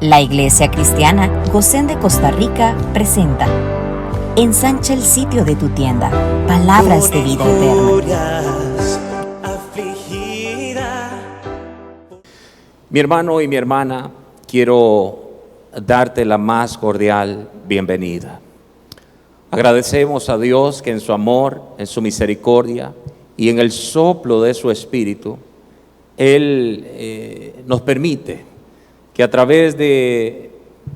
La Iglesia Cristiana Gosén de Costa Rica presenta Ensancha el sitio de tu tienda, palabras de vida eterna. Mi hermano y mi hermana, quiero darte la más cordial bienvenida. Agradecemos a Dios que en su amor, en su misericordia y en el soplo de su Espíritu, Él nos permite que a través de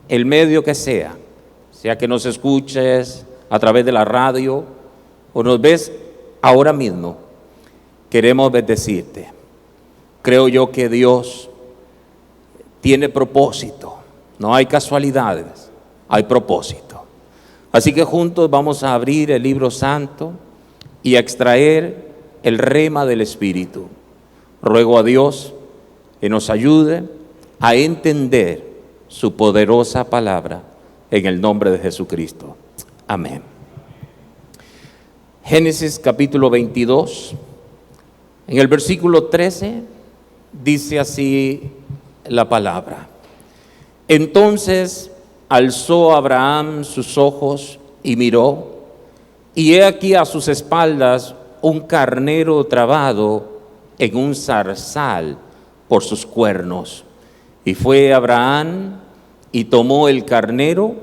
el medio que sea que nos escuches a través de la radio o nos ves ahora mismo, queremos bendecirte. Creo yo que Dios tiene propósito, no hay casualidades, hay propósito. Así que juntos vamos a abrir el libro santo y a extraer el rema del Espíritu. Ruego a Dios que nos ayude a entender su poderosa palabra en el nombre de Jesucristo. Amén. Génesis capítulo 22, en el versículo 13, dice así la palabra. Entonces alzó Abraham sus ojos y miró, y he aquí a sus espaldas un carnero trabado en un zarzal por sus cuernos. Y fue Abraham y tomó el carnero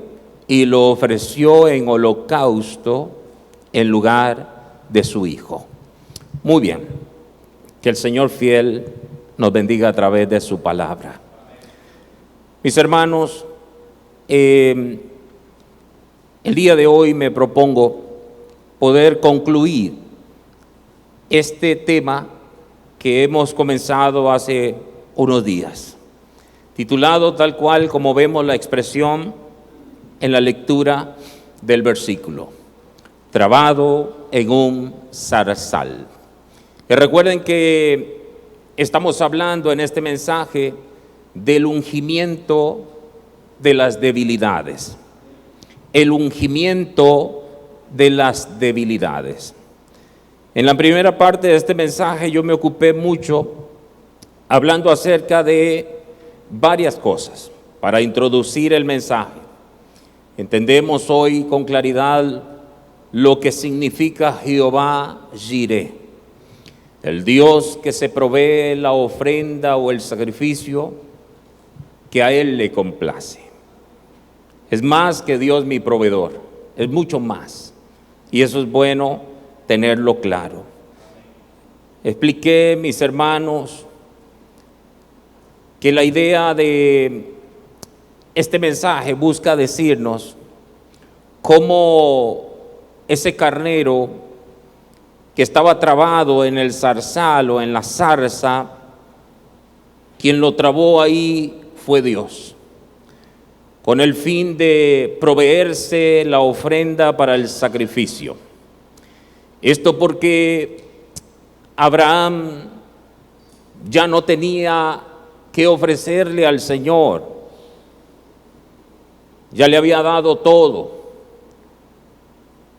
y lo ofreció en holocausto en lugar de su hijo. Muy bien, que el Señor fiel nos bendiga a través de su palabra. Mis hermanos, el día de hoy me propongo poder concluir este tema que hemos comenzado hace unos días, titulado tal cual como vemos la expresión en la lectura del versículo, trabado en un zarzal. Y recuerden que estamos hablando en este mensaje del ungimiento de las debilidades, el ungimiento de las debilidades. En la primera parte de este mensaje yo me ocupé mucho hablando acerca de varias cosas para introducir el mensaje. Entendemos hoy con claridad lo que significa Jehová Jireh, el Dios que se provee la ofrenda o el sacrificio que a Él le complace. Es más que Dios mi proveedor, es mucho más, y eso es bueno tenerlo claro. Expliqué, mis hermanos, que la idea de este mensaje busca decirnos cómo ese carnero que estaba trabado en el zarzal o en la zarza, quien lo trabó ahí fue Dios, con el fin de proveerse la ofrenda para el sacrificio. Esto porque Abraham ya no tenía que ofrecerle al Señor, ya le había dado todo,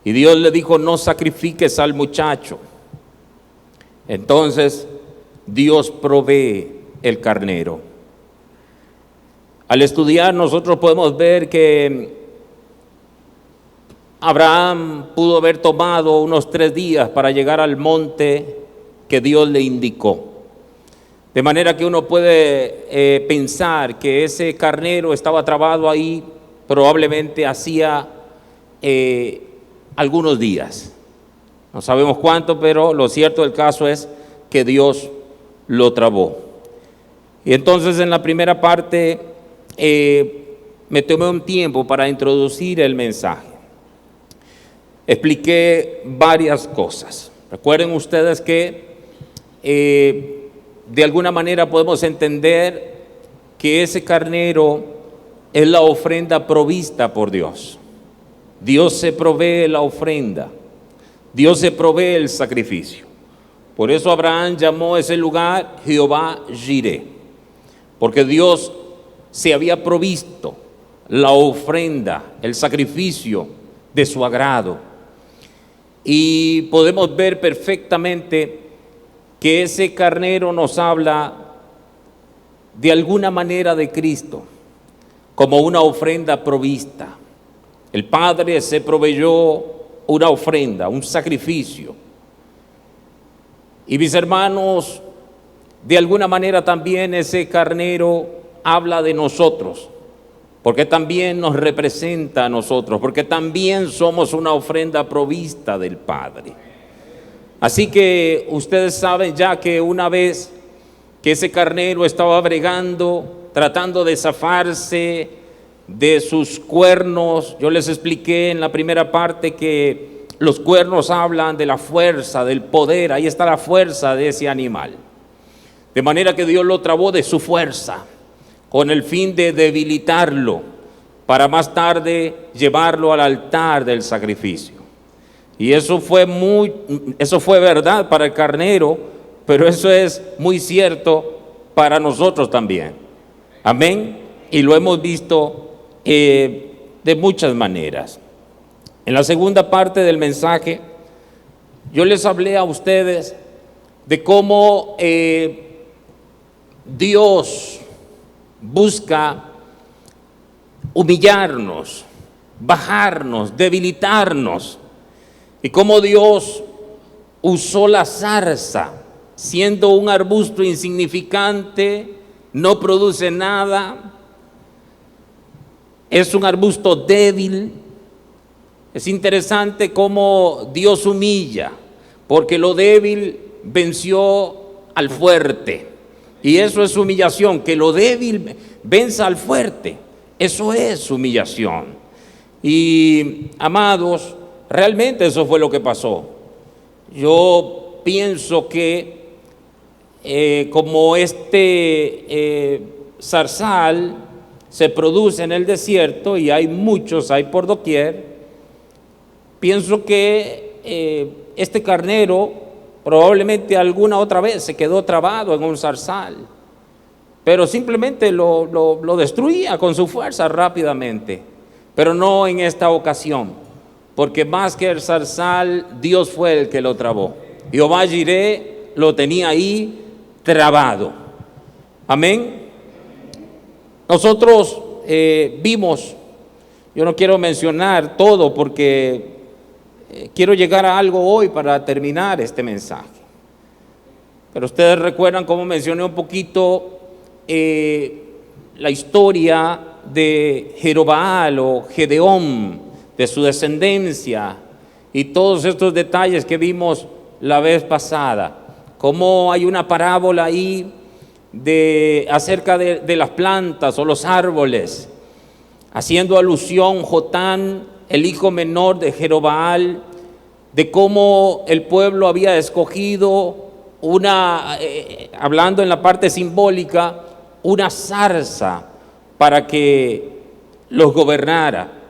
y Dios le dijo: no sacrifiques al muchacho. Entonces Dios provee el carnero. Al estudiar nosotros podemos ver que Abraham pudo haber tomado unos 3 días para llegar al monte que Dios le indicó. De manera que uno puede pensar que ese carnero estaba trabado ahí probablemente hacía algunos días. No sabemos cuánto, pero lo cierto del caso es que Dios lo trabó. Y entonces en la primera parte me tomé un tiempo para introducir el mensaje. Expliqué varias cosas. Recuerden ustedes que de alguna manera podemos entender que ese carnero es la ofrenda provista por Dios. Dios se provee la ofrenda, Dios se provee el sacrificio. Por eso Abraham llamó ese lugar Jehová Jireh, porque Dios se había provisto la ofrenda, el sacrificio de su agrado. Y podemos ver perfectamente que ese carnero nos habla de alguna manera de Cristo, como una ofrenda provista. El Padre se proveyó una ofrenda, un sacrificio. Y mis hermanos, de alguna manera también ese carnero habla de nosotros, porque también nos representa a nosotros, porque también somos una ofrenda provista del Padre. Así que ustedes saben ya que una vez que ese carnero estaba bregando, tratando de zafarse de sus cuernos, yo les expliqué en la primera parte que los cuernos hablan de la fuerza, del poder, ahí está la fuerza de ese animal. De manera que Dios lo trabó de su fuerza, con el fin de debilitarlo, para más tarde llevarlo al altar del sacrificio. Y eso fue verdad para el carnero, pero eso es muy cierto para nosotros también. Amén. Y lo hemos visto de muchas maneras. En la segunda parte del mensaje, yo les hablé a ustedes de cómo Dios busca humillarnos, bajarnos, debilitarnos, y cómo Dios usó la zarza, siendo un arbusto insignificante, no produce nada, es un arbusto débil. Es interesante cómo Dios humilla, porque lo débil venció al fuerte. Y eso es humillación, que lo débil venza al fuerte. Eso es humillación. Y amados, realmente eso fue lo que pasó. Yo pienso que como zarzal se produce en el desierto y hay muchos, hay por doquier, pienso que este carnero probablemente alguna otra vez se quedó trabado en un zarzal, pero simplemente lo destruía con su fuerza rápidamente, pero no en esta ocasión, porque más que el zarzal, Dios fue el que lo trabó. Jehová Jireh lo tenía ahí trabado. Amén. Nosotros vimos, yo no quiero mencionar todo porque quiero llegar a algo hoy para terminar este mensaje. Pero ustedes recuerdan cómo mencioné un poquito la historia de Jerobaal o Gedeón, de su descendencia y todos estos detalles que vimos la vez pasada. Cómo hay una parábola ahí acerca de las plantas o los árboles, haciendo alusión Jotán, el hijo menor de Jerobaal, de cómo el pueblo había escogido hablando en la parte simbólica, una zarza para que los gobernara.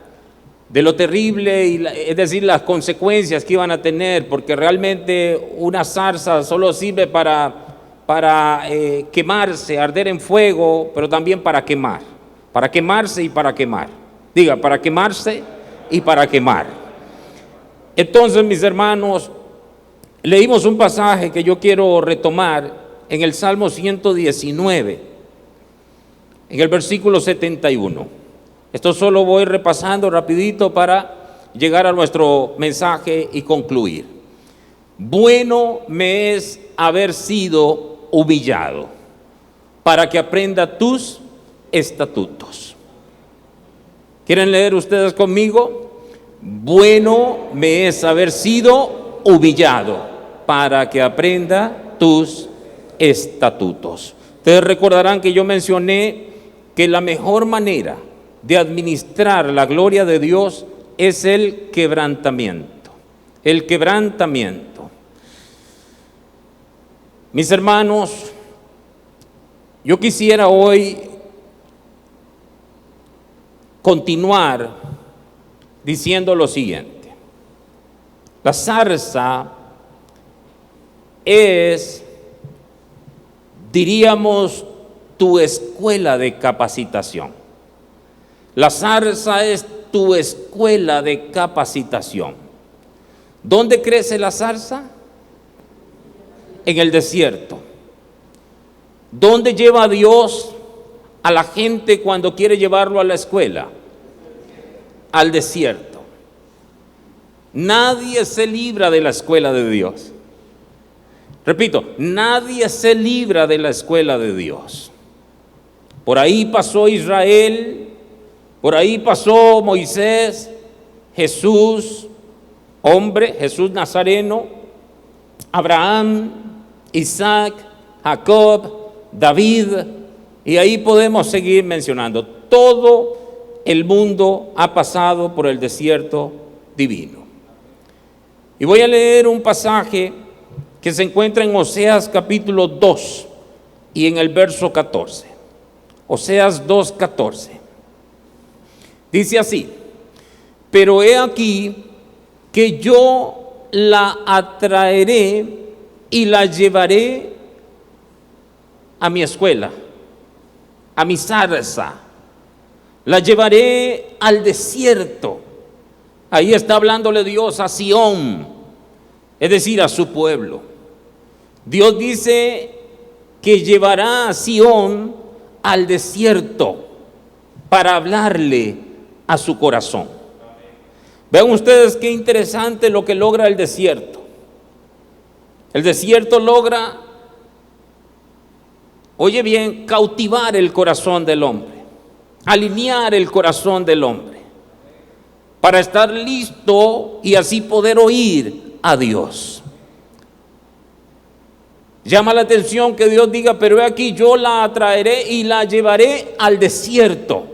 De lo terrible, es decir, las consecuencias que iban a tener, porque realmente una zarza solo sirve para quemarse, arder en fuego, pero también para quemarse y para quemar. Diga, para quemarse y para quemar. Entonces, mis hermanos, leímos un pasaje que yo quiero retomar en el Salmo 119, en el versículo 71. Esto solo voy repasando rapidito para llegar a nuestro mensaje y concluir. Bueno me es haber sido humillado para que aprenda tus estatutos. ¿Quieren leer ustedes conmigo? Bueno me es haber sido humillado para que aprenda tus estatutos. Ustedes recordarán que yo mencioné que la mejor manera de administrar la gloria de Dios es el quebrantamiento. El quebrantamiento. Mis hermanos, yo quisiera hoy continuar diciendo lo siguiente. La zarza es, diríamos, tu escuela de capacitación. La zarza es tu escuela de capacitación. ¿Dónde crece la zarza? En el desierto. ¿Dónde lleva a Dios a la gente cuando quiere llevarlo a la escuela? Al desierto. Nadie se libra de la escuela de Dios. Repito, nadie se libra de la escuela de Dios. Por ahí pasó Israel, por ahí pasó Moisés, Jesús, hombre, Jesús Nazareno, Abraham, Isaac, Jacob, David, y ahí podemos seguir mencionando. Todo el mundo ha pasado por el desierto divino. Y voy a leer un pasaje que se encuentra en Oseas capítulo 2 y en el verso 14. Oseas 2:14. Dice así: pero he aquí que yo la atraeré y la llevaré a mi escuela, a mi zarza. La llevaré al desierto. Ahí está hablándole Dios a Sión, es decir, a su pueblo. Dios dice que llevará a Sión al desierto para hablarle a su corazón. Vean ustedes qué interesante lo que logra el desierto. El desierto logra, oye bien, cautivar el corazón del hombre, alinear el corazón del hombre, para estar listo y así poder oír a Dios. Llama la atención que Dios diga: pero he aquí yo la atraeré y la llevaré al desierto.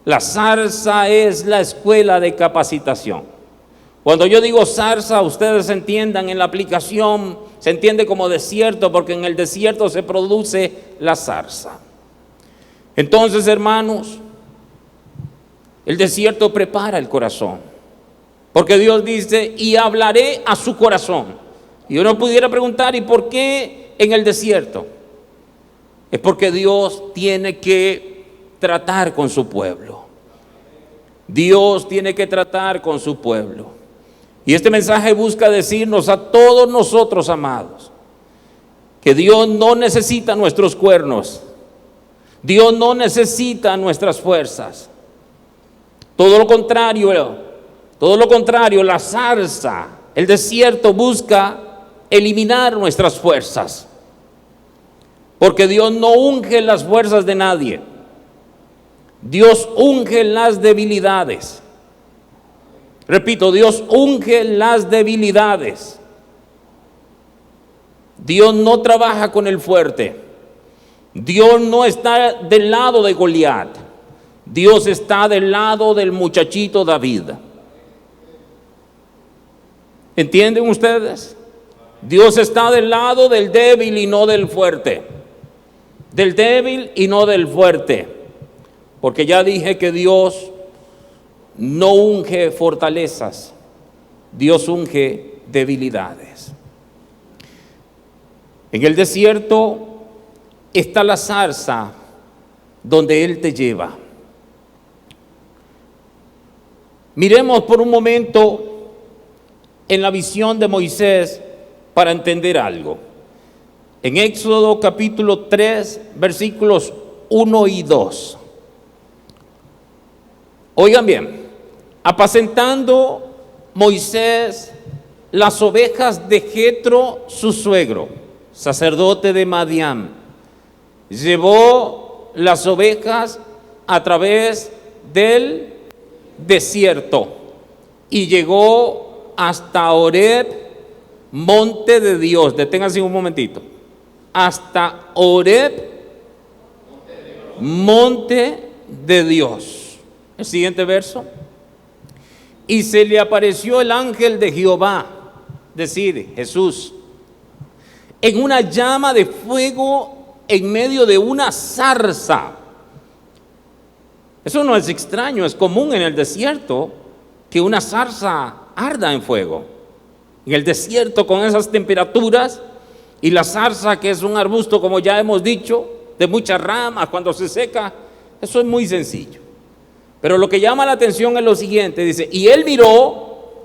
La zarza es la escuela de capacitación. Cuando yo digo zarza, ustedes entiendan, en la aplicación se entiende como desierto, porque en el desierto se produce la zarza. Entonces, hermanos, el desierto prepara el corazón. Porque Dios dice: y hablaré a su corazón. Y uno pudiera preguntar: ¿y por qué en el desierto? Es porque Dios tiene que tratar con su pueblo. Dios tiene que tratar con su pueblo. Y este mensaje busca decirnos a todos nosotros, amados, que Dios no necesita nuestros cuernos. Dios no necesita nuestras fuerzas. Todo lo contrario, la zarza, el desierto busca eliminar nuestras fuerzas. Porque Dios no unge las fuerzas de nadie. Dios unge las debilidades. Repito, Dios unge las debilidades. Dios no trabaja con el fuerte. Dios no está del lado de Goliat. Dios está del lado del muchachito David. ¿Entienden ustedes? Dios está del lado del débil y no del fuerte. Del débil y no del fuerte. Porque ya dije que Dios no unge fortalezas. Dios unge debilidades. En el desierto está la zarza donde Él te lleva. Miremos por un momento en la visión de Moisés para entender algo. En Éxodo capítulo 3, versículos 1 y 2. Oigan bien: apacentando Moisés las ovejas de Jetro, su suegro, sacerdote de Madián, llevó las ovejas a través del desierto y llegó hasta Horeb, monte de Dios. Deténganse un momentito. Hasta Horeb, monte de Dios. El siguiente verso: y se le apareció el ángel de Jehová, decir, Jesús, en una llama de fuego en medio de una zarza. Eso no es extraño, es común en el desierto que una zarza arda en fuego. En el desierto, con esas temperaturas, y la zarza, que es un arbusto, como ya hemos dicho, de muchas ramas, cuando se seca, eso es muy sencillo. Pero lo que llama la atención es lo siguiente: dice, y él miró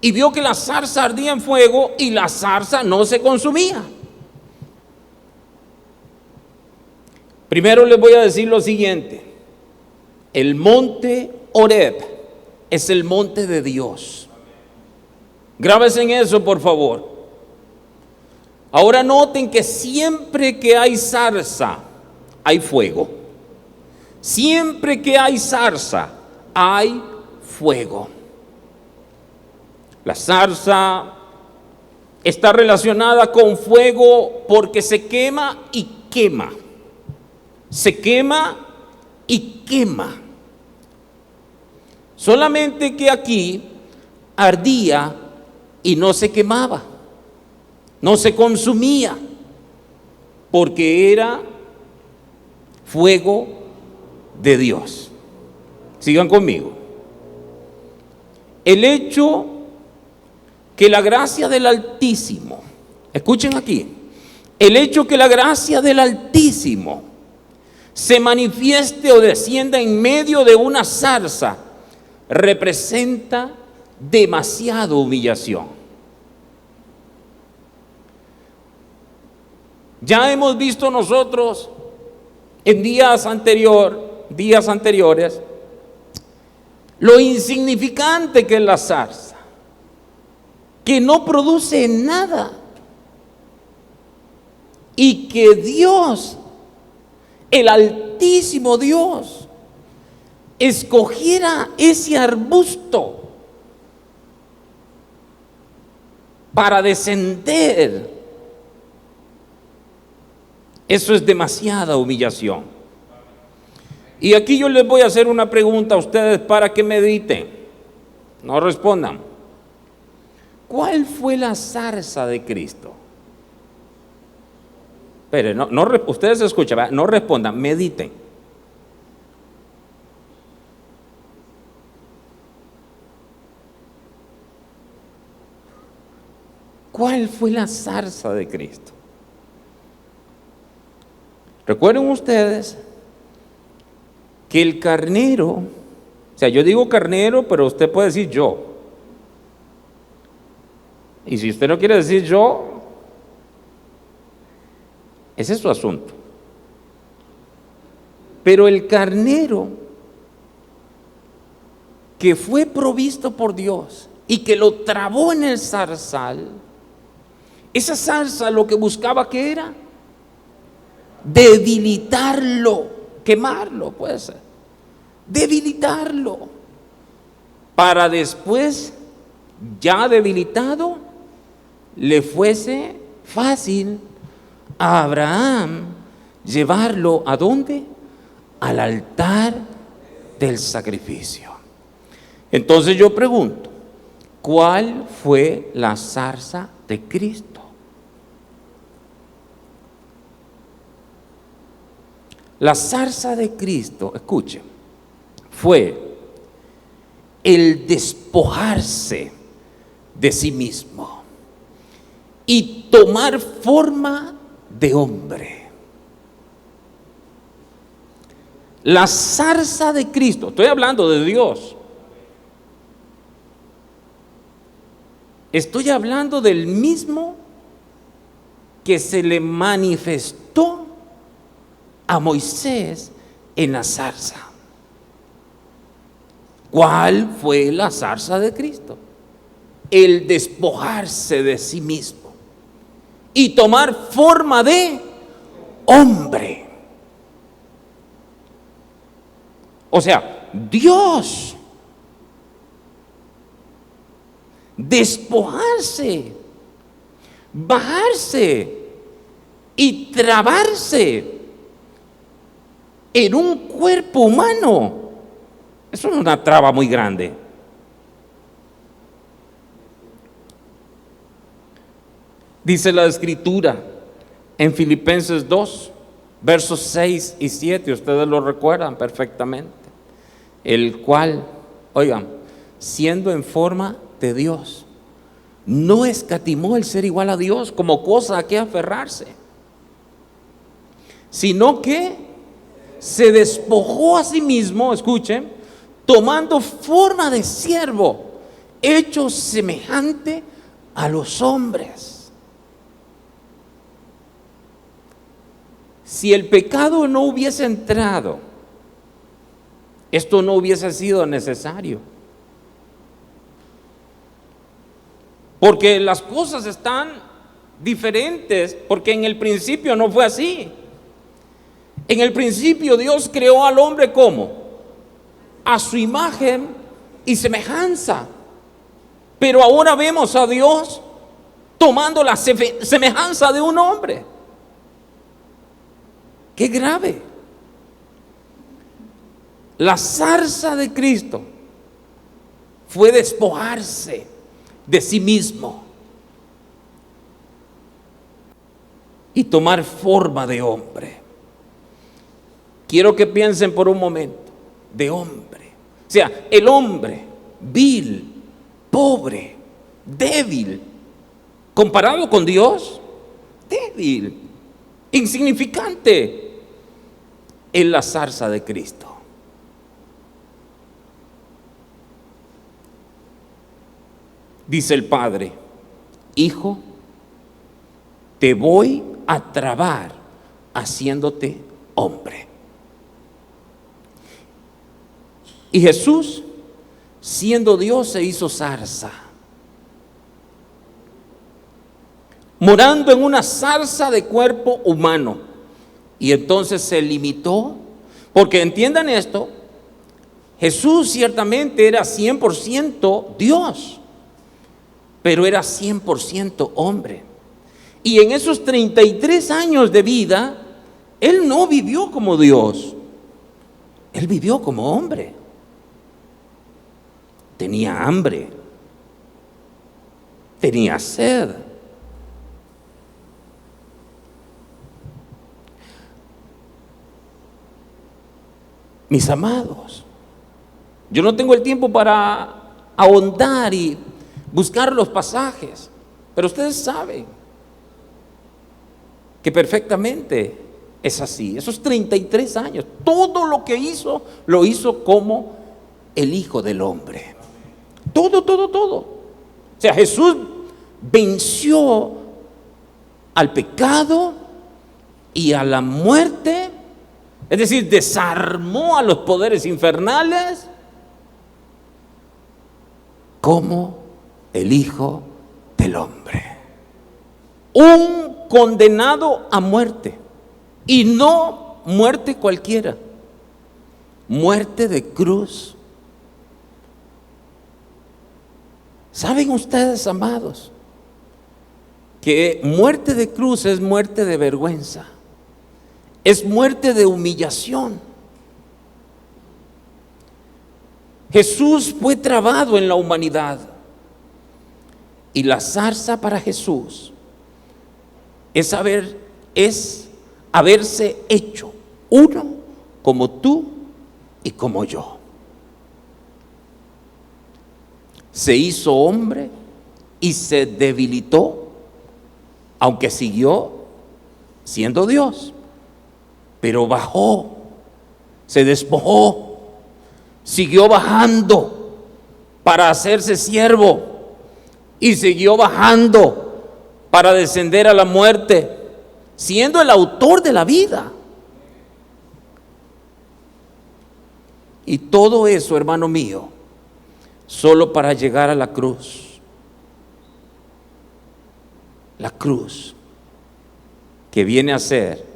y vio que la zarza ardía en fuego y la zarza no se consumía. Primero les voy a decir lo siguiente. El monte Horeb es el monte de Dios. Grábense en eso, por favor. Ahora noten que siempre que hay zarza, hay fuego. Siempre que hay zarza, hay fuego. La zarza está relacionada con fuego porque se quema y quema. Se quema y quema. Solamente que aquí ardía y no se quemaba, no se consumía, porque era fuego de Dios. Sigan conmigo. El hecho que la gracia del Altísimo, escuchen aquí, el hecho que la gracia del Altísimo se manifieste o descienda en medio de una zarza representa demasiada humillación. Ya hemos visto nosotros en días anteriores lo insignificante que es la zarza, que no produce nada, y que Dios, el Altísimo Dios, escogiera ese arbusto para descender. Eso es demasiada humillación. Y aquí yo les voy a hacer una pregunta a ustedes para que mediten. No respondan. ¿Cuál fue la zarza de Cristo? Pero ustedes escuchan, ¿verdad? No respondan, mediten. ¿Cuál fue la zarza de Cristo? Recuerden ustedes que el carnero, o sea, yo digo carnero, pero usted puede decir yo. Y si usted no quiere decir yo, ese es su asunto. Pero el carnero que fue provisto por Dios y que lo trabó en el zarzal, esa zarza lo que buscaba, ¿qué era? Debilitarlo, quemarlo, puede ser, debilitarlo, para después, ya debilitado, le fuese fácil a Abraham llevarlo ¿a dónde? Al altar del sacrificio. Entonces yo pregunto, ¿cuál fue la zarza de Cristo? La zarza de Cristo, escuchen, fue el despojarse de sí mismo y tomar forma de hombre. La zarza de Cristo, estoy hablando de Dios, estoy hablando del mismo que se le manifestó a Moisés en la zarza. ¿Cuál fue la zarza de Cristo? El despojarse de sí mismo y tomar forma de hombre. O sea, Dios despojarse, bajarse y trabarse en un cuerpo humano. Eso es una traba muy grande. Dice la Escritura en Filipenses 2, versos 6 y 7, ustedes lo recuerdan perfectamente, el cual, oigan, siendo en forma de Dios, no escatimó el ser igual a Dios como cosa a que aferrarse, sino que se despojó a sí mismo, escuchen, tomando forma de siervo, hecho semejante a los hombres. Si el pecado no hubiese entrado, esto no hubiese sido necesario. Porque las cosas están diferentes, porque en el principio no fue así. En el principio Dios creó al hombre ¿cómo? A su imagen y semejanza. Pero ahora vemos a Dios tomando la semejanza de un hombre. ¡Qué grave! La zarza de Cristo fue despojarse de sí mismo y tomar forma de hombre. Quiero que piensen por un momento, de hombre. O sea, el hombre vil, pobre, débil, comparado con Dios, débil, insignificante, es la zarza de Cristo. Dice el Padre: Hijo, te voy a trabar haciéndote hombre. Y Jesús, siendo Dios, se hizo zarza, morando en una zarza de cuerpo humano. Y entonces se limitó, porque entiendan esto, Jesús ciertamente era 100% Dios, pero era 100% hombre. Y en esos 33 años de vida, Él no vivió como Dios, Él vivió como hombre. Tenía hambre, tenía sed. Mis amados, yo no tengo el tiempo para ahondar y buscar los pasajes, pero ustedes saben que perfectamente es así. Esos 33 años, todo lo que hizo, lo hizo como el Hijo del Hombre. Todo. O sea, Jesús venció al pecado y a la muerte. Es decir, desarmó a los poderes infernales como el Hijo del Hombre. Un condenado a muerte, y no muerte cualquiera, muerte de cruz. ¿Saben ustedes, amados, que muerte de cruz es muerte de vergüenza? Es muerte de humillación. Jesús fue trabado en la humanidad, y la zarza para Jesús es haberse hecho uno como tú y como yo. Se hizo hombre y se debilitó, aunque siguió siendo Dios. Pero bajó, se despojó, siguió bajando para hacerse siervo, y siguió bajando para descender a la muerte, siendo el autor de la vida. Y todo eso, hermano mío, solo para llegar a la cruz. La cruz, que viene a ser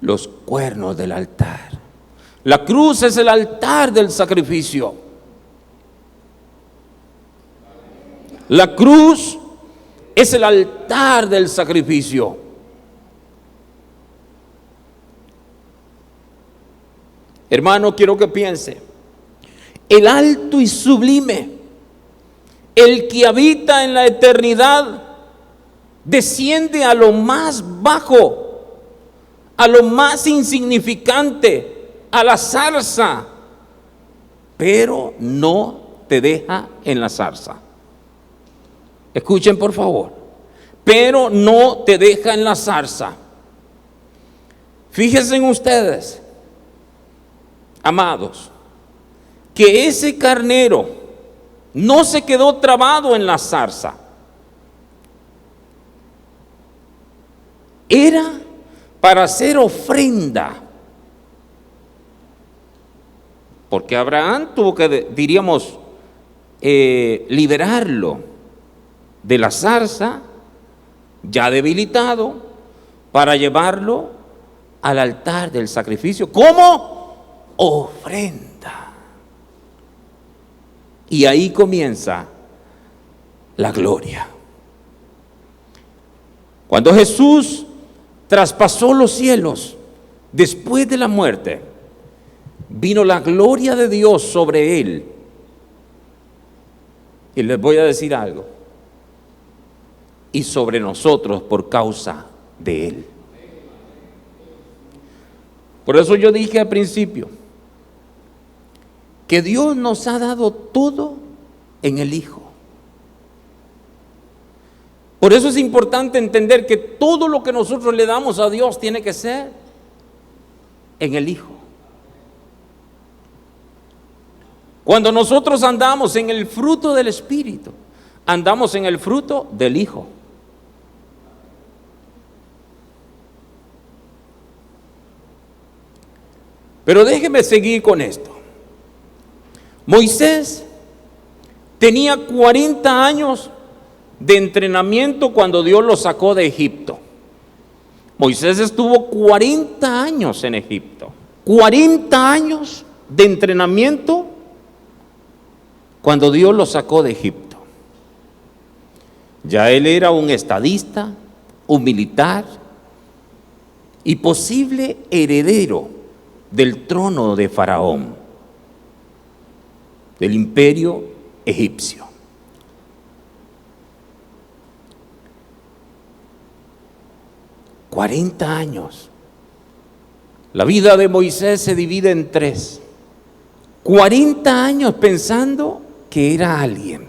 los cuernos del altar. La cruz es el altar del sacrificio. La cruz es el altar del sacrificio. Hermano, quiero que piense: el alto y sublime, el que habita en la eternidad, desciende a lo más bajo, a lo más insignificante, a la zarza, pero no te deja en la zarza. Escuchen por favor, pero no te deja en la zarza. Fíjense en ustedes, amados, que ese carnero no se quedó trabado en la zarza. Era para hacer ofrenda. Porque Abraham tuvo que, diríamos, liberarlo de la zarza, ya debilitado, para llevarlo al altar del sacrificio como ofrenda. Y ahí comienza la gloria. Cuando Jesús traspasó los cielos después de la muerte, vino la gloria de Dios sobre él. Y les voy a decir algo. Y sobre nosotros por causa de él. Por eso yo dije al principio que Dios nos ha dado todo en el Hijo. Por eso es importante entender que todo lo que nosotros le damos a Dios tiene que ser en el Hijo. Cuando nosotros andamos en el fruto del Espíritu, andamos en el fruto del Hijo. Pero déjeme seguir con esto. Moisés tenía 40 años de entrenamiento cuando Dios lo sacó de Egipto. Moisés estuvo 40 años en Egipto. 40 años de entrenamiento cuando Dios lo sacó de Egipto. Ya él era un estadista, un militar y posible heredero del trono de Faraón, del imperio egipcio. $40 años. La vida de Moisés se divide en 3. 40 años pensando que era alguien.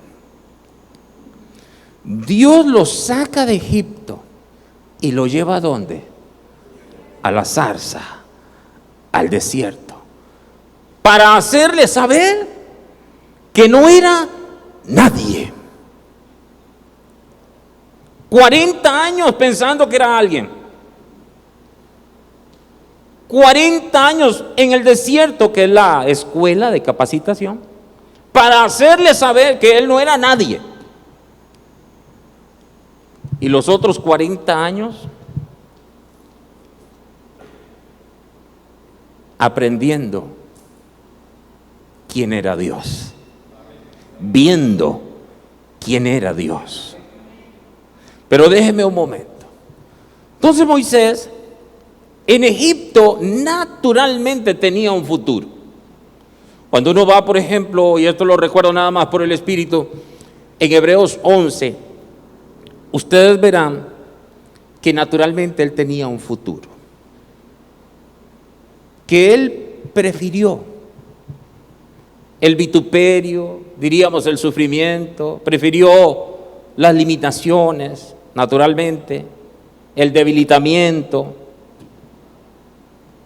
Dios lo saca de Egipto y lo lleva ¿a dónde? A la zarza, al desierto, para hacerle saber que no era nadie. 40 años pensando que era alguien. 40 años en el desierto, que es la escuela de capacitación, para hacerle saber que él no era nadie. Y los otros 40 años aprendiendo quién era Dios, viendo quién era Dios. Pero déjeme un momento. Entonces Moisés en Egipto naturalmente tenía un futuro. Cuando uno va, por ejemplo, y esto lo recuerdo nada más por el Espíritu, en Hebreos 11, ustedes verán que naturalmente él tenía un futuro, que él prefirió el vituperio, diríamos el sufrimiento, prefirió las limitaciones, naturalmente, el debilitamiento,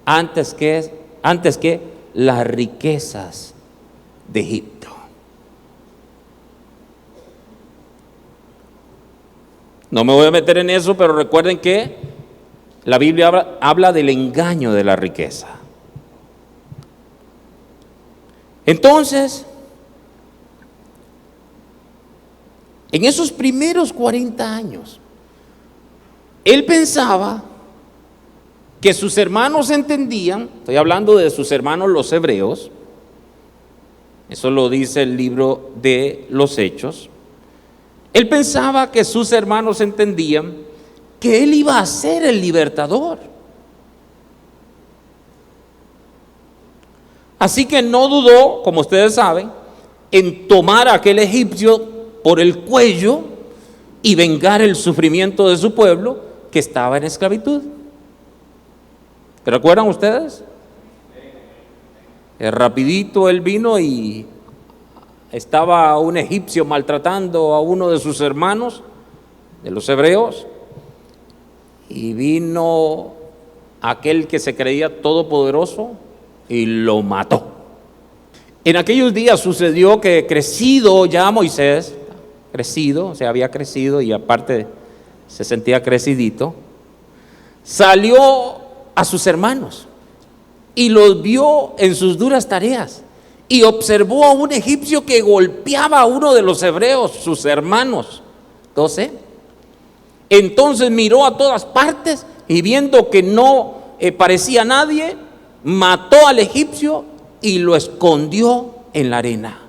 antes que las riquezas de Egipto. No me voy a meter en eso, pero recuerden que la Biblia habla del engaño de la riqueza. Entonces, en esos primeros 40 años, él pensaba que sus hermanos entendían, estoy hablando de sus hermanos los hebreos, eso lo dice el libro de los Hechos. Él pensaba que sus hermanos entendían que él iba a ser el libertador. Así que no dudó, como ustedes saben, en tomar a aquel egipcio por el cuello y vengar el sufrimiento de su pueblo que estaba en esclavitud. ¿Recuerdan ustedes? Rapidito él vino y estaba un egipcio maltratando a uno de sus hermanos, de los hebreos, y vino aquel que se creía todopoderoso y lo mató. En aquellos días sucedió que crecido ya Moisés, crecido, o sea, había crecido y aparte se sentía crecidito, salió a sus hermanos y los vio en sus duras tareas y observó a un egipcio que golpeaba a uno de los hebreos, sus hermanos. 12. Entonces miró a todas partes y viendo que no parecía nadie, mató al egipcio y lo escondió en la arena.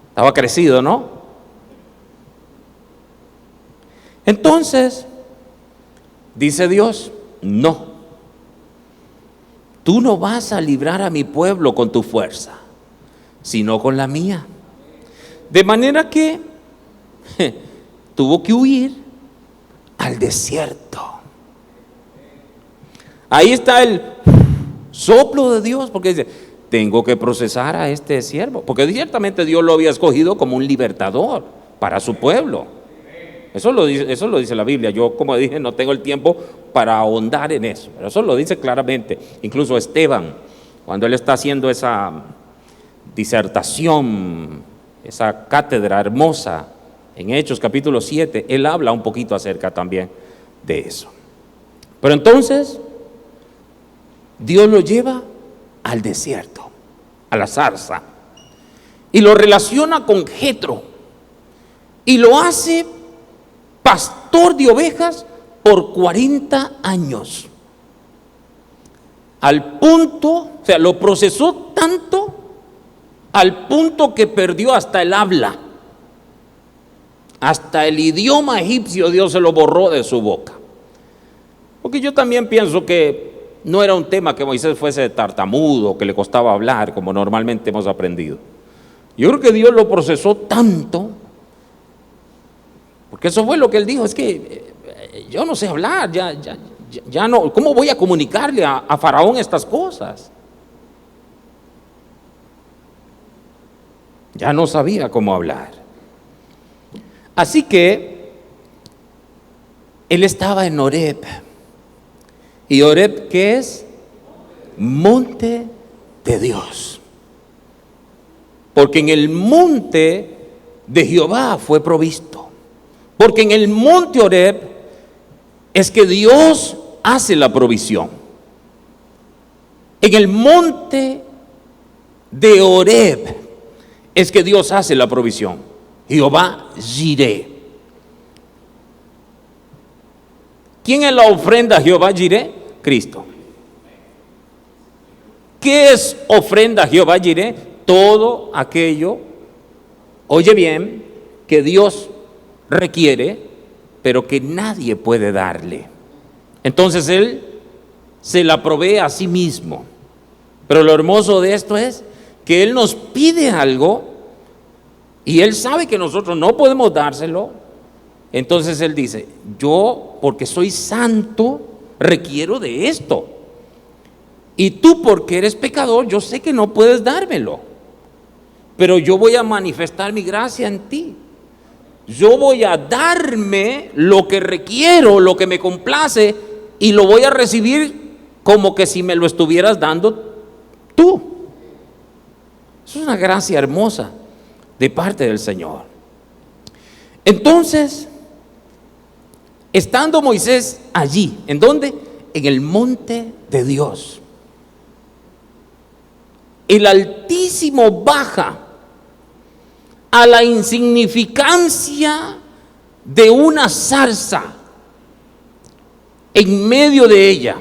Estaba crecido, ¿no? Entonces, dice Dios, no, tú no vas a librar a mi pueblo con tu fuerza, sino con la mía. De manera que tuvo que huir al desierto. Ahí está el soplo de Dios, porque dice, tengo que procesar a este siervo, porque ciertamente Dios lo había escogido como un libertador para su pueblo. Eso lo dice la Biblia. Yo, como dije, no tengo el tiempo para ahondar en eso, pero eso lo dice claramente. Incluso Esteban, cuando él está haciendo esa disertación, esa cátedra hermosa en Hechos capítulo 7, él habla un poquito acerca también de eso. Pero entonces Dios lo lleva al desierto, a la zarza, y lo relaciona con Jetro y lo hace pastor de ovejas por 40 años. Al punto, o sea, lo procesó tanto al punto que perdió hasta el habla. Hasta el idioma egipcio Dios se lo borró de su boca. Porque yo también pienso que no era un tema que Moisés fuese tartamudo, que le costaba hablar, como normalmente hemos aprendido. Yo creo que Dios lo procesó tanto, porque eso fue lo que él dijo, es que yo no sé hablar, ya no, ¿cómo voy a comunicarle a Faraón estas cosas? Ya no sabía cómo hablar. Así que él estaba en Horeb. ¿Y Horeb qué es? Monte de Dios. Porque en el monte de Jehová fue provisto. Porque en el monte Horeb es que Dios hace la provisión. En el monte de Horeb es que Dios hace la provisión. Jehová Jireh. ¿Quién es la ofrenda a Jehová Jireh? Cristo. ¿Qué es ofrenda a Jehová Jireh? Todo aquello, oye bien, que Dios requiere, pero que nadie puede darle. Entonces Él se la provee a sí mismo. Pero lo hermoso de esto es que Él nos pide algo y Él sabe que nosotros no podemos dárselo. Entonces Él dice, yo porque soy santo requiero de esto, y tú porque eres pecador yo sé que no puedes dármelo, pero yo voy a manifestar mi gracia en ti. Yo voy a darme lo que requiero, lo que me complace, y lo voy a recibir como que si me lo estuvieras dando tú. Eso es una gracia hermosa de parte del Señor. Entonces, estando Moisés allí, ¿en dónde? En el monte de Dios, el Altísimo baja a la insignificancia de una zarza en medio de ella.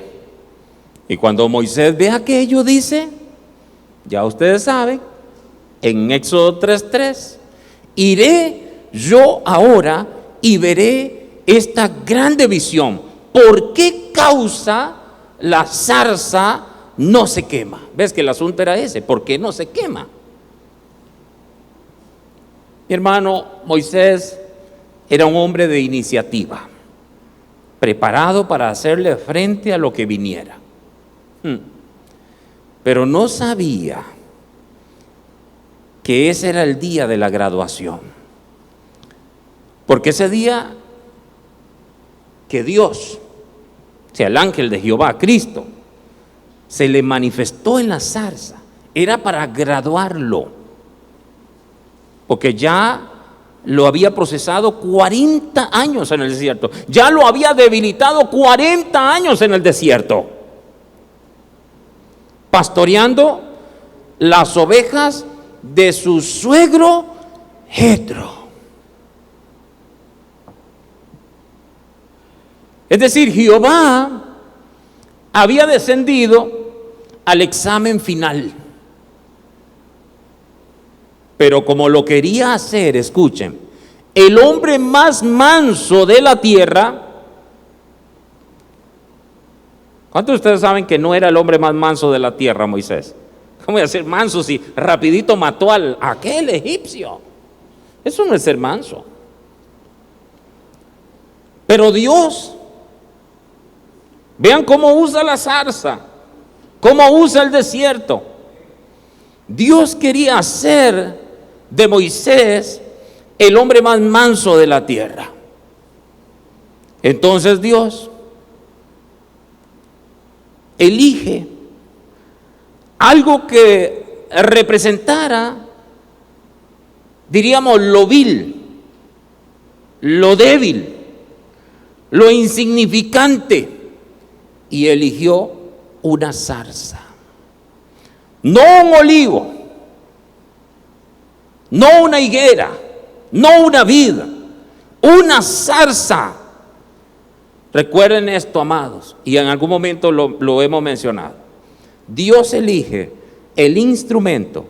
Y cuando Moisés ve aquello, dice, ya ustedes saben, en Éxodo 3:3, iré yo ahora y veré esta grande visión. ¿Por qué causa la zarza no se quema? ¿Ves que el asunto era ese? ¿Por qué no se quema? Mi hermano, Moisés era un hombre de iniciativa, preparado para hacerle frente a lo que viniera. Pero no sabía que ese era el día de la graduación. Porque ese día que Dios, o sea, el ángel de Jehová, Cristo, se le manifestó en la zarza, era para graduarlo. Porque ya lo había procesado 40 años en el desierto. Ya lo había debilitado 40 años en el desierto, pastoreando las ovejas de su suegro Jetro. Es decir, Jehová había descendido al examen final. Pero como lo quería hacer, escuchen, el hombre más manso de la tierra. ¿Cuántos de ustedes saben que no era el hombre más manso de la tierra, Moisés? ¿Cómo voy a ser manso si rapidito mató a aquel egipcio? Eso no es ser manso. Pero Dios, vean cómo usa la zarza, cómo usa el desierto. Dios quería hacer de Moisés el hombre más manso de la tierra. Entonces Dios elige algo que representara, diríamos, lo vil, lo débil, lo insignificante, y eligió una zarza, no un olivo, no una higuera, no una vid, una zarza. Recuerden esto, amados, y en algún momento lo hemos mencionado. Dios elige el instrumento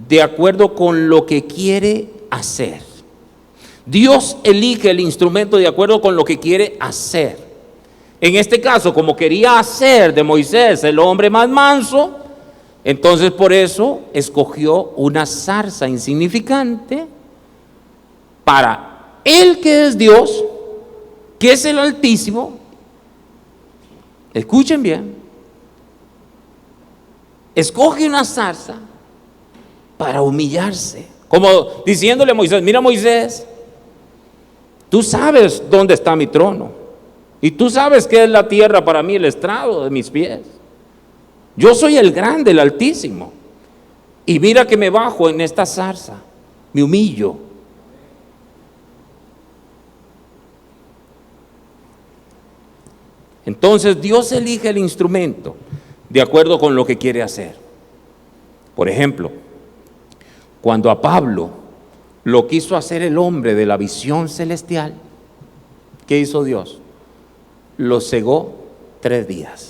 de acuerdo con lo que quiere hacer. Dios elige el instrumento de acuerdo con lo que quiere hacer. En este caso, como quería hacer de Moisés el hombre más manso, entonces por eso escogió una zarza insignificante para Él, que es Dios, que es el Altísimo. Escuchen bien, escoge una zarza para humillarse, como diciéndole a Moisés: mira, Moisés, tú sabes dónde está mi trono, y tú sabes que es la tierra para mí, el estrado de mis pies. Yo soy el grande, el Altísimo, y mira que me bajo en esta zarza, me humillo. Entonces Dios elige el instrumento de acuerdo con lo que quiere hacer. Por ejemplo, cuando a Pablo lo quiso hacer el hombre de la visión celestial, ¿qué hizo Dios? Lo cegó 3 días.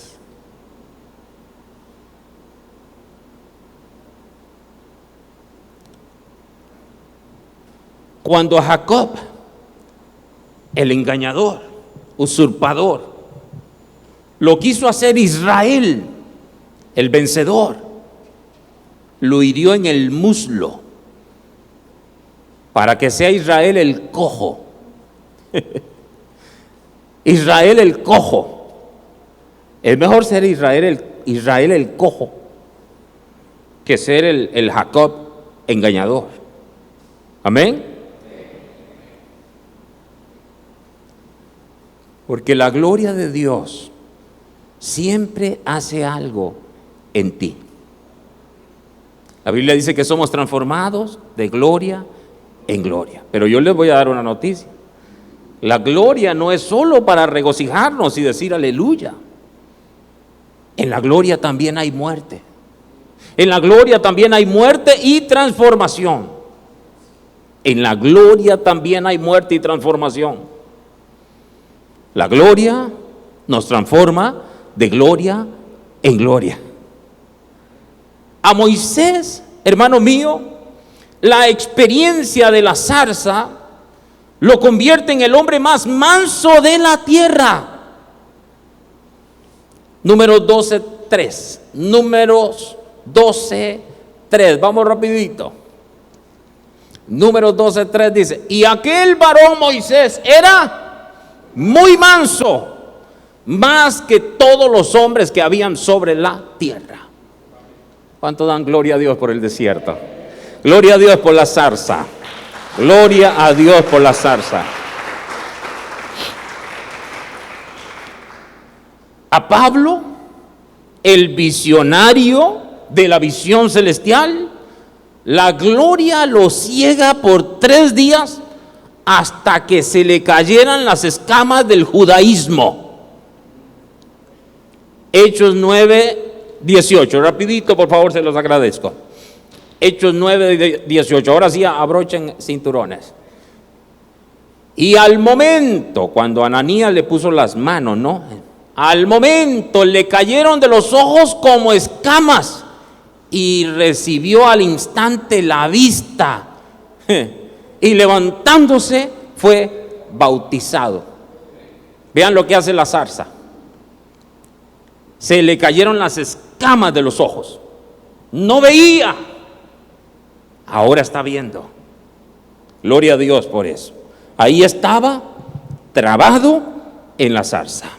Cuando a Jacob, el engañador, usurpador, lo quiso hacer Israel, el vencedor, lo hirió en el muslo para que sea Israel el cojo. Israel el cojo. Es mejor ser Israel el cojo que ser el Jacob engañador. Amén. Porque la gloria de Dios siempre hace algo en ti. La Biblia dice que somos transformados de gloria en gloria. Pero yo les voy a dar una noticia. La gloria no es solo para regocijarnos y decir aleluya. En la gloria también hay muerte. En la gloria también hay muerte y transformación. En la gloria también hay muerte y transformación. La gloria nos transforma de gloria en gloria. A Moisés, hermano mío, la experiencia de la zarza lo convierte en el hombre más manso de la tierra. Números 12:3. Números 12:3. Vamos rapidito. Números 12:3 dice: y aquel varón Moisés era muy manso, más que todos los hombres que habían sobre la tierra. ¿Cuánto dan gloria a Dios por el desierto? Gloria a Dios por la zarza. Gloria a Dios por la zarza. A Pablo, el visionario de la visión celestial, la gloria lo ciega por 3 días hasta que se le cayeran las escamas del judaísmo. Hechos 9:18, rapidito por favor, se los agradezco. Hechos 9:18, ahora sí abrochen cinturones. Y al momento, cuando Ananías le puso las manos, ¿no? Al momento le cayeron de los ojos como escamas y recibió al instante la vista. Y levantándose fue bautizado. Vean lo que hace la zarza. Se le cayeron las escamas de los ojos. No veía. Ahora está viendo. Gloria a Dios por eso. Ahí estaba trabado en la zarza.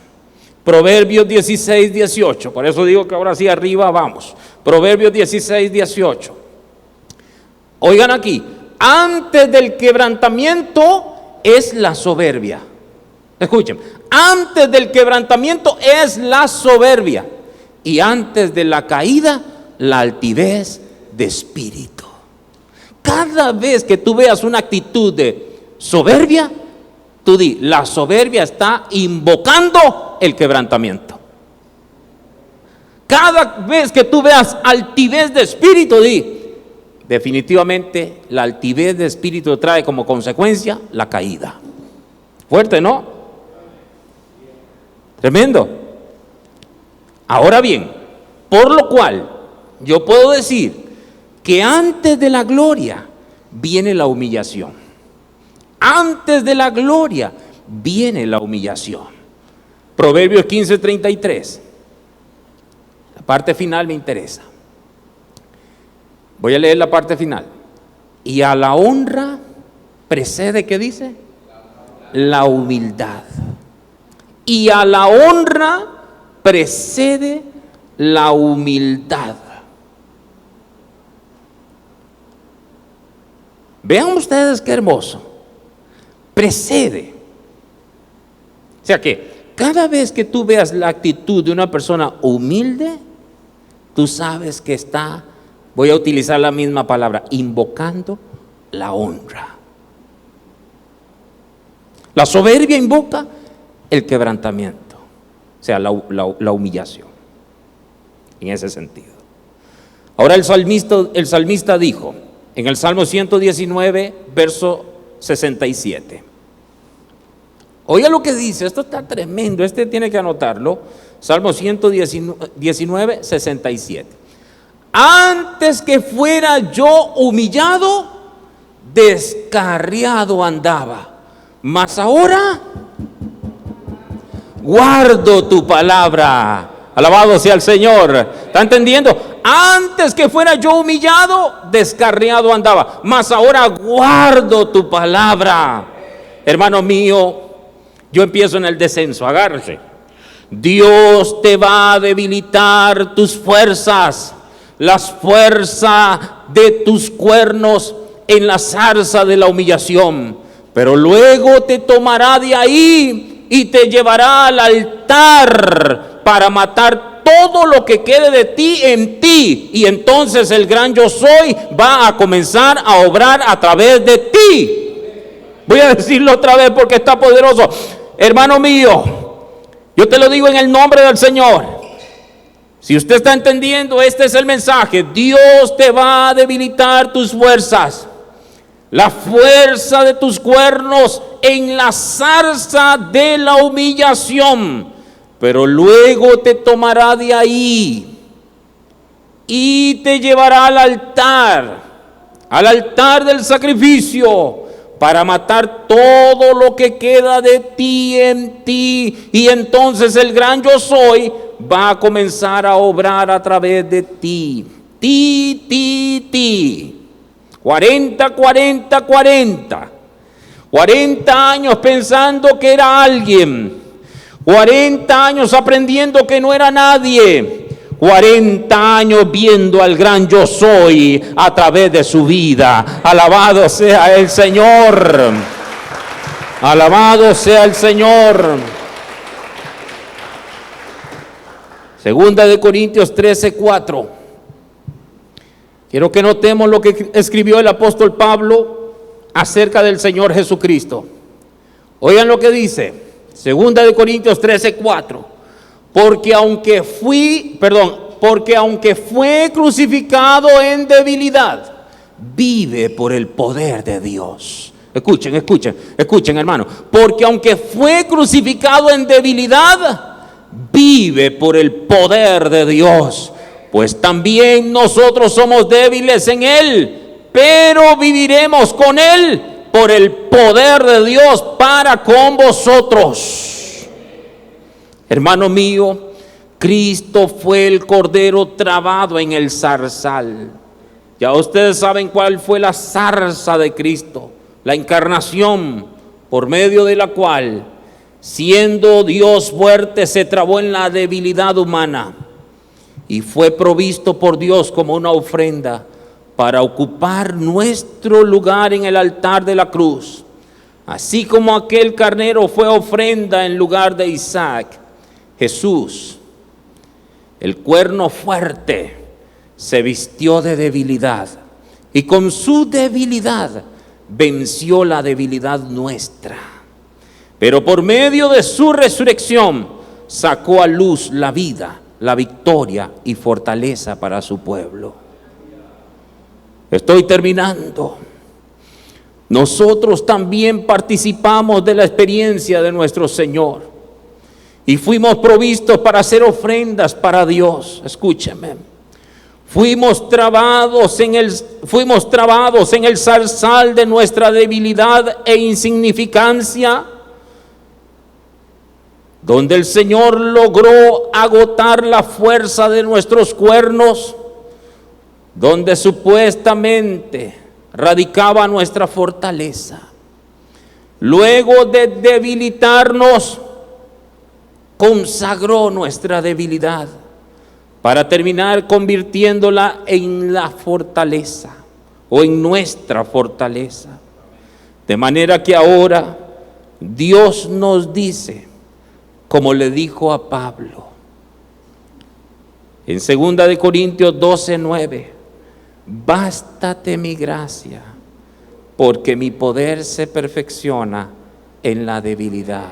Proverbios 16:18. Por eso digo que ahora sí arriba vamos. Proverbios 16:18. Oigan aquí. Antes del quebrantamiento es la soberbia. Escuchen. Antes del quebrantamiento es la soberbia. Y antes de la caída, la altivez de espíritu. Cada vez que tú veas una actitud de soberbia, tú di, la soberbia está invocando el quebrantamiento. Cada vez que tú veas altivez de espíritu, di, definitivamente la altivez de espíritu trae como consecuencia la caída. Fuerte, ¿no? Tremendo. Ahora bien, por lo cual yo puedo decir que antes de la gloria viene la humillación. Antes de la gloria viene la humillación. Proverbios 15:33. La parte final me interesa. Voy a leer la parte final. Y a la honra precede, ¿qué dice? La humildad. Y a la honra precede la humildad. Vean ustedes qué hermoso. Precede. O sea que cada vez que tú veas la actitud de una persona humilde, tú sabes que está, voy a utilizar la misma palabra, invocando la honra. La soberbia invoca el quebrantamiento, o sea, la humillación, en ese sentido. Ahora el salmista dijo, en el Salmo 119, verso 67. Oiga lo que dice, esto está tremendo, este tiene que anotarlo. Salmo 119, 67. Antes que fuera yo humillado, descarriado andaba, mas ahora guardo tu palabra. Alabado sea el Señor. ¿Está entendiendo? Antes que fuera yo humillado, descarriado andaba, mas ahora guardo tu palabra. Hermano mío, yo empiezo en el descenso, agárrese. Dios te va a debilitar tus fuerzas, las fuerzas de tus cuernos en la zarza de la humillación, pero luego te tomará de ahí y te llevará al altar para matar todo lo que quede de ti en ti, y entonces el gran yo soy va a comenzar a obrar a través de ti. Voy a decirlo otra vez porque está poderoso. Hermano mío, yo te lo digo en el nombre del Señor. Si usted está entendiendo, este es el mensaje. Dios te va a debilitar tus fuerzas, la fuerza de tus cuernos en la zarza de la humillación, pero luego te tomará de ahí y te llevará al altar del sacrificio, para matar todo lo que queda de ti en ti, y entonces el gran yo soy va a comenzar a obrar a través de ti. 40 años pensando que era alguien, 40 años aprendiendo que no era nadie, 40 años viendo al gran yo soy a través de su vida. Alabado sea el Señor. Alabado sea el Señor. Segunda de Corintios 13:4. Quiero que notemos lo que escribió el apóstol Pablo acerca del Señor Jesucristo. Oigan lo que dice, 2 Corintios 13:4. Porque aunque fue crucificado en debilidad, vive por el poder de Dios. Escuchen, hermano. Porque aunque fue crucificado en debilidad, vive por el poder de Dios. Pues también nosotros somos débiles en Él, pero viviremos con Él por el poder de Dios para con vosotros. Hermano mío, Cristo fue el cordero trabado en el zarzal. Ya ustedes saben cuál fue la zarza de Cristo, la encarnación, por medio de la cual, siendo Dios fuerte, se trabó en la debilidad humana y fue provisto por Dios como una ofrenda para ocupar nuestro lugar en el altar de la cruz. Así como aquel carnero fue ofrenda en lugar de Isaac, Jesús, el cuerno fuerte, se vistió de debilidad y con su debilidad venció la debilidad nuestra. Pero por medio de su resurrección sacó a luz la vida, la victoria y fortaleza para su pueblo. Estoy terminando. Nosotros también participamos de la experiencia de nuestro Señor y fuimos provistos para hacer ofrendas para Dios. Escúcheme. Fuimos trabados en el zarzal de nuestra debilidad e insignificancia, donde el Señor logró agotar la fuerza de nuestros cuernos, donde supuestamente radicaba nuestra fortaleza. Luego de debilitarnos, consagró nuestra debilidad para terminar convirtiéndola en la fortaleza o en nuestra fortaleza. De manera que ahora Dios nos dice, como le dijo a Pablo, en 2 Corintios 12:9, bástate mi gracia, porque mi poder se perfecciona en la debilidad.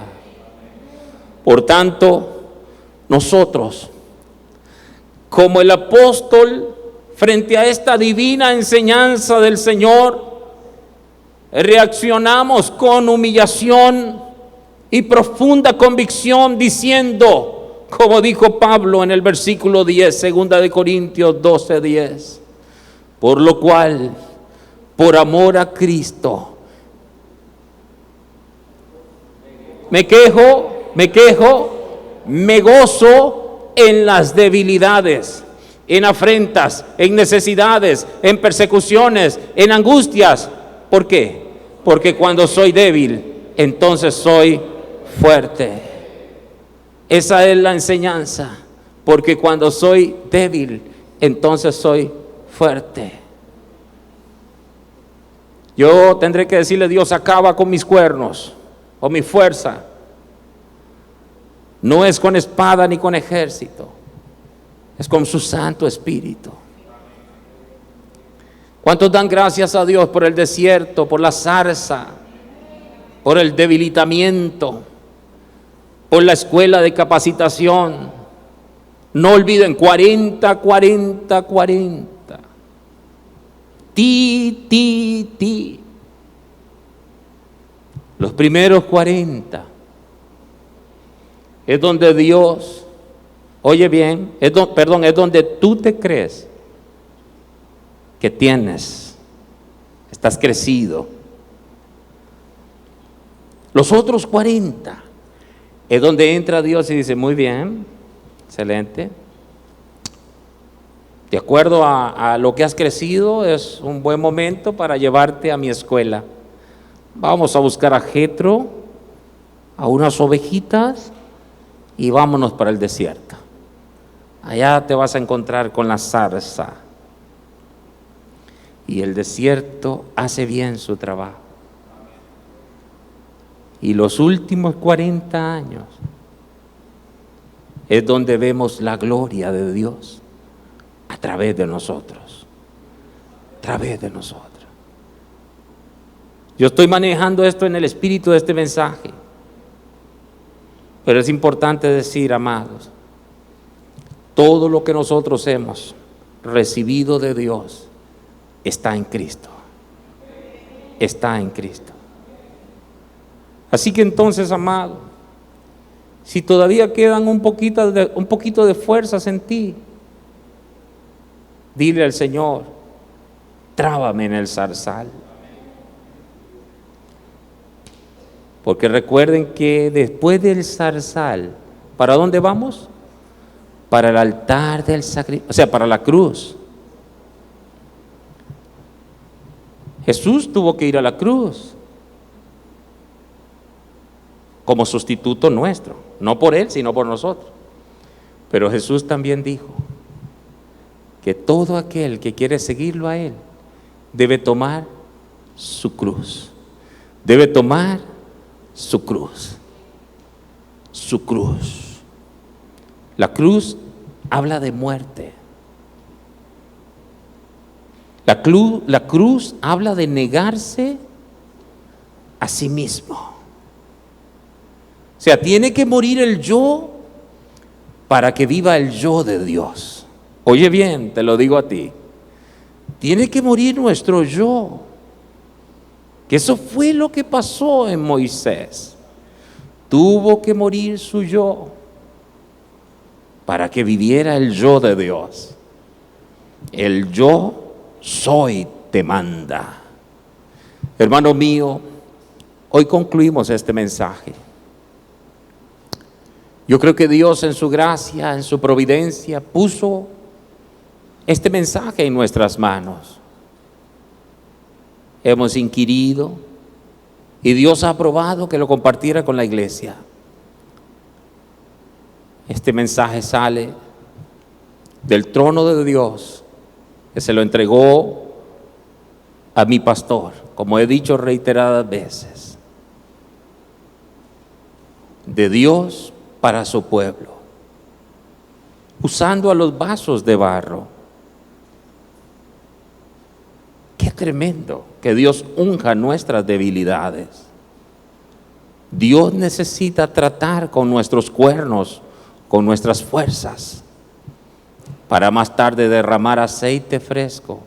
Por tanto, nosotros, como el apóstol, frente a esta divina enseñanza del Señor, reaccionamos con humillación y profunda convicción, diciendo, como dijo Pablo en el versículo 10, 2 Corintios 12:10, por lo cual, por amor a Cristo, me gozo en las debilidades, en afrentas, en necesidades, en persecuciones, en angustias. ¿Por qué? Porque cuando soy débil, entonces soy fuerte. Esa es la enseñanza. Porque cuando soy débil, entonces soy fuerte. Yo tendré que decirle: Dios, acaba con mis cuernos o mi fuerza. No es con espada ni con ejército, es con su Santo Espíritu. ¿Cuántos dan gracias a Dios por el desierto, por la zarza, por el debilitamiento, por la escuela de capacitación? No olviden, 40, 40, 40. Ti. Los primeros 40 es donde Dios, oye bien, es donde tú te crees que estás crecido. Los otros 40 es donde entra Dios y dice: muy bien, excelente. De acuerdo a lo que has crecido, es un buen momento para llevarte a mi escuela. Vamos a buscar a Jetro, a unas ovejitas, y vámonos para el desierto. Allá te vas a encontrar con la zarza. Y el desierto hace bien su trabajo. Y los últimos 40 años es donde vemos la gloria de Dios a través de nosotros. A través de nosotros. Yo estoy manejando esto en el espíritu de este mensaje. Pero es importante decir, amados, todo lo que nosotros hemos recibido de Dios está en Cristo. Está en Cristo. Así que entonces, amado, si todavía quedan un poquito de fuerzas en ti, dile al Señor, trábame en el zarzal. Porque recuerden que después del zarzal, ¿para dónde vamos? Para el altar del sacrificio, o sea, para la cruz. Jesús tuvo que ir a la cruz como sustituto nuestro, no por Él, sino por nosotros. Pero Jesús también dijo que todo aquel que quiere seguirlo a Él debe tomar su cruz. Debe tomar su cruz. Su cruz. La cruz habla de muerte. La cruz habla de negarse a sí mismo. O sea, tiene que morir el yo para que viva el yo de Dios. Oye bien, te lo digo a ti. Tiene que morir nuestro yo. Que eso fue lo que pasó en Moisés. Tuvo que morir su yo para que viviera el yo de Dios. El yo soy te manda. Hermano mío, hoy concluimos este mensaje. Yo creo que Dios en su gracia, en su providencia, puso este mensaje en nuestras manos. Hemos inquirido y Dios ha aprobado que lo compartiera con la iglesia. Este mensaje sale del trono de Dios, que se lo entregó a mi pastor, como he dicho reiteradas veces, de Dios para su pueblo, usando a los vasos de barro. Qué tremendo que Dios unja nuestras debilidades. Dios necesita tratar con nuestros cuernos, con nuestras fuerzas, para más tarde derramar aceite fresco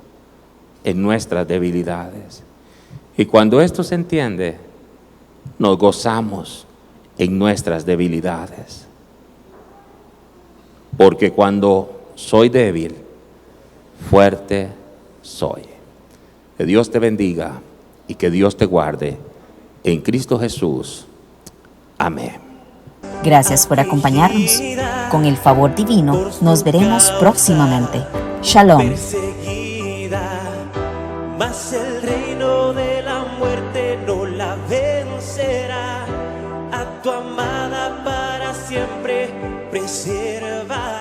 en nuestras debilidades. Y cuando esto se entiende, nos gozamos en nuestras debilidades. Porque cuando soy débil, fuerte soy. Que Dios te bendiga y que Dios te guarde en Cristo Jesús. Amén. Gracias por acompañarnos. Con el favor divino, nos veremos próximamente. Shalom. Perseguida, mas el reino de la muerte no la vencerá. A tu amada para siempre preserva.